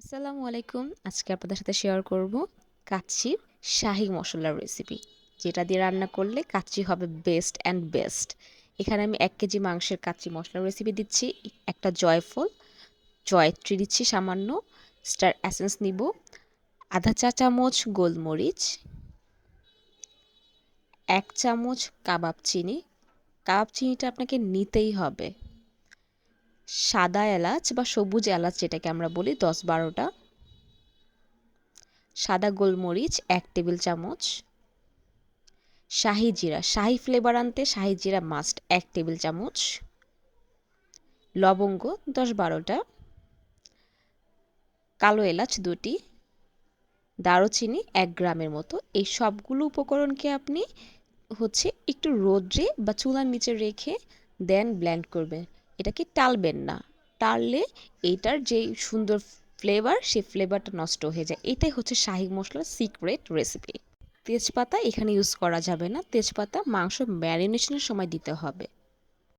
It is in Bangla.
আসসালামু আলাইকুম। আজকে আপনাদের সাথে শেয়ার করব কাচ্চির শাহী মসলার রেসিপি। যেটা দিয়ে রান্না করলে কাচ্চি হবে বেস্ট অ্যান্ড বেস্ট। এখানে আমি ১ কেজি মাংসের কাচ্চি মসলার রেসিপি দিচ্ছি। একটা জয়ফল, জয়ত্রী দিচ্ছি সামান্য, স্টার এসেন্স নিব, আধা চা চামচ গোলমরিচ, ১ চামচ কাবাব চিনি। কাবাব চিনিটা আপনাকে নিতেই হবে। সাদা এলাচ বা সবুজ এলাচ যেটাকে আমরা বলি ১০-১২টা, সাদা গোলমরিচ ১ টেবিল চামচ, শাহি জিরা, শাহি ফ্লেভার আনতে শাহি জিরা মাস্ট ১ টেবিল চামচ, লবঙ্গ ১০-১২টা, কালো এলাচ ২টি, দারুচিনি ১ গ্রামের মতো। এই সবগুলো উপকরণকে আপনি একটু রোদ্রে বা চুলার নিচে রেখে দেন ব্লেন্ড করবেন। এটাকে টালবেন না। টাললে এইটার যেই সুন্দর ফ্লেভার, সেই ফ্লেভারটা নষ্ট হয়ে যায়। এটাই হচ্ছে শাহী মসলার সিক্রেট রেসিপি। তেজপাতা এখানে ইউজ করা যাবে না। তেজপাতা মাংস ম্যারিনেশনের সময় দিতে হবে।